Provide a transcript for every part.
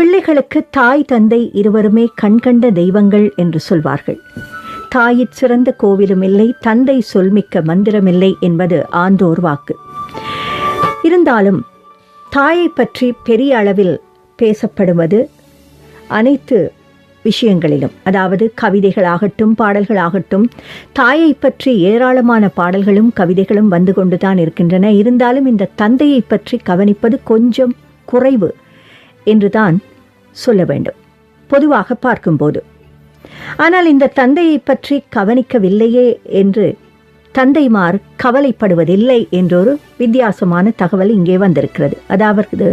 பிள்ளைகளுக்கு தாய் தந்தை இருவருமே கண்கண்ட தெய்வங்கள் என்று சொல்வார்கள். தாயிற் சிறந்த கோவிலும் இல்லை, தந்தை சொல்மிக்க மந்திரமில்லை என்பது ஆன்றோர் வாக்கு. இருந்தாலும் தாயை பற்றி பெரிய அளவில் பேசப்படுவது அனைத்து விஷயங்களிலும், அதாவது கவிதைகளாகட்டும் பாடல்களாகட்டும், தாயை பற்றி ஏராளமான பாடல்களும் கவிதைகளும் வந்து கொண்டுதான் இருக்கின்றன. இருந்தாலும் இந்த தந்தையை பற்றி கவனிப்பது கொஞ்சம் குறைவு என்றுதான் சொல்ல வேண்டும் பொதுவாக பார்க்கும்போது. ஆனால் இந்த தந்தையை பற்றி கவனிக்கவில்லையே என்று தந்தைமார் கவலைப்படுவதில்லை என்றொரு வித்தியாசமான தகவல் இங்கே வந்திருக்கிறது. அதாவது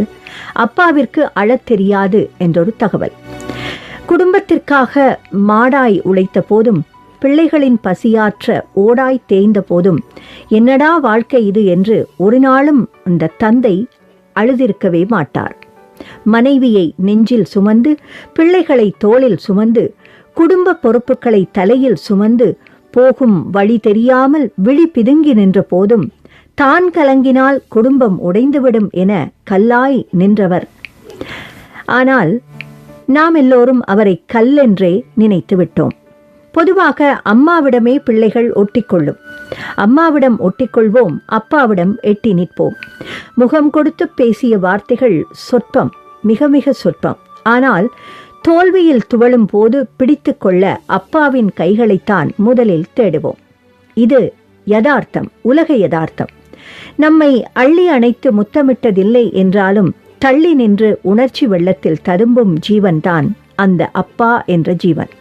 அப்பாவிற்கு அழத் தெரியாது என்றொரு தகவல். குடும்பத்திற்காக மாடாய் உழைத்த போதும், பிள்ளைகளின் பசியாற்ற ஓடாய் தேய்ந்த போதும், என்னடா வாழ்க்கை இது என்று ஒரு நாளும் அந்த தந்தை அழுதிருக்கவே மாட்டார். மனைவியை நெஞ்சில் சுமந்து, பிள்ளைகளை தோளில் சுமந்து, குடும்ப பொறுப்புகளை தலையில் சுமந்து, போகும் வழி தெரியாமல் விழி பிதுங்கி நின்ற போதும், தான் கலங்கினால் குடும்பம் உடைந்துவிடும் என கல்லாய் நின்றவர். ஆனால் நாம் எல்லோரும் அவரை கல்லென்றே நினைத்து விட்டோம். பொதுவாக அம்மாவிடமே பிள்ளைகள் ஒட்டிக்கொள்ளும். அம்மாவிடம் ஒட்டிக்கொள்வோம், அப்பாவிடம் எட்டி நிற்போம். முகம் கொடுத்து பேசிய வார்த்தைகள் சொற்பம், மிக மிக சொற்பம். ஆனால் தோல்வியில் துவளும் போது பிடித்து கொள்ள அப்பாவின் கைகளைத்தான் முதலில் தேடுவோம். இது யதார்த்தம், உலக யதார்த்தம். நம்மை அள்ளி அணைத்து முத்தமிட்டதில்லை என்றாலும் தள்ளி நின்று உணர்ச்சி வெள்ளத்தில் ததும்பும் ஜீவன்தான் அந்த அப்பா என்ற ஜீவன்.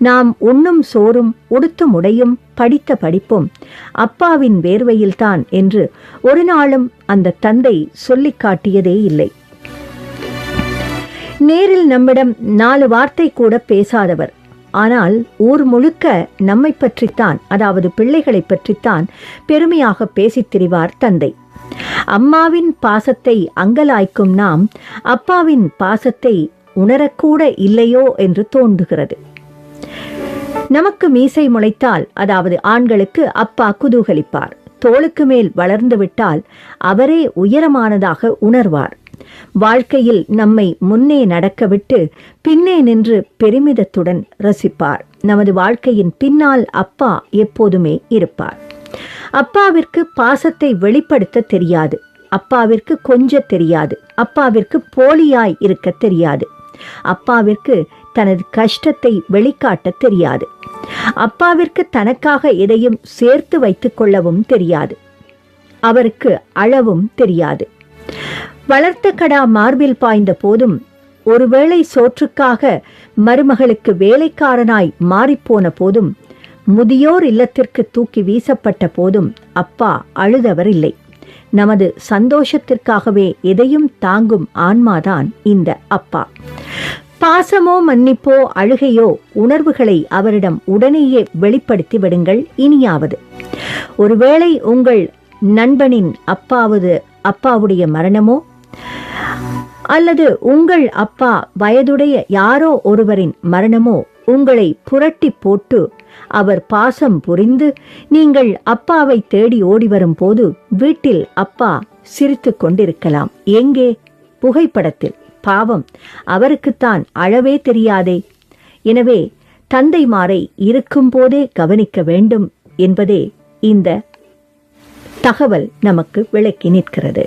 நாம் உண்ணும் சோறும் உடுத்தும் உடையும் படித்த படிப்பும் அப்பாவின் வேர்வையில்தான் என்று ஒரு நாளும் அந்த தந்தை சொல்லிக் காட்டியதே இல்லை. நேரில் நம்மிடம் 4 வார்த்தை கூட பேசாதவர், ஆனால் ஊர் முழுக்க நம்மை பற்றித்தான், அதாவது பிள்ளைகளை பற்றித்தான் பெருமையாக பேசித் திரிவார் தந்தை. அம்மாவின் பாசத்தை அங்கலாய்க்கும் நாம் அப்பாவின் பாசத்தை உணரக்கூட இல்லையோ என்று தோன்றுகிறது. நமக்கு மீசை முளைத்தால், அதாவது ஆண்களுக்கு அப்பா குதூகலிப்பார். தோளுக்கு மேல் வளர்ந்து விட்டால் அவரே உயரமானதாக உணர்வார். வாழ்க்கையில் நம்மை முன்னே நடக்கவிட்டு பின்னே நின்று பெருமிதத்துடன் ரசிப்பார். நமது வாழ்க்கையின் பின்னால் அப்பா எப்போதுமே இருப்பார். அப்பாவிற்கு பாசத்தை வெளிப்படுத்த தெரியாது, அப்பாவிற்கு கொஞ்ச தெரியாது, அப்பாவிற்கு போலியாய் இருக்க தெரியாது, அப்பாவிற்கு தனது கஷ்டத்தை வெளிக்காட்ட தெரியாது, அப்பாவிற்கு தனக்காக எதையும் சேர்த்து வைத்துக் கொள்ளவும் தெரியாது, அவருக்கு அழவும் தெரியாது. வளர்த்த கடா மார்பில் பாய்ந்த போதும், ஒருவேளை சோற்றுக்காக மருமகளுக்கு வேலைக்காரனாய் மாறிப்போன போதும், முதியோர் இல்லத்திற்கு தூக்கி வீசப்பட்ட போதும் அப்பா அழுதவர் இல்லை. நமது சந்தோஷத்திற்காகவே எதையும் தாங்கும் ஆன்மாதான் இந்த அப்பா. பாசமோ மன்னிப்போ அழுகையோ உணர்வுகளை அவரிடம் உடனேயே வெளிப்படுத்தி விடுங்கள். இனியாவது ஒருவேளை உங்கள் நண்பனின் அப்பாவுடைய மரணமோ அல்லது உங்கள் அப்பா வயதுடைய யாரோ ஒருவரின் மரணமோ உங்களை புரட்டி போட்டு அவர் பாசம் புரிந்து நீங்கள் அப்பாவை தேடி ஓடி வரும் போது வீட்டில் அப்பா சிரித்து கொண்டிருக்கலாம். எங்கே? புகைப்படத்தில். பாவம், அவருக்குத்தான் அழவே தெரியாதே. எனவே தந்தைமாரை இருக்கும் போதே கவனிக்க வேண்டும் என்பதே இந்த தகவல் நமக்கு விளக்கி நிற்கிறது.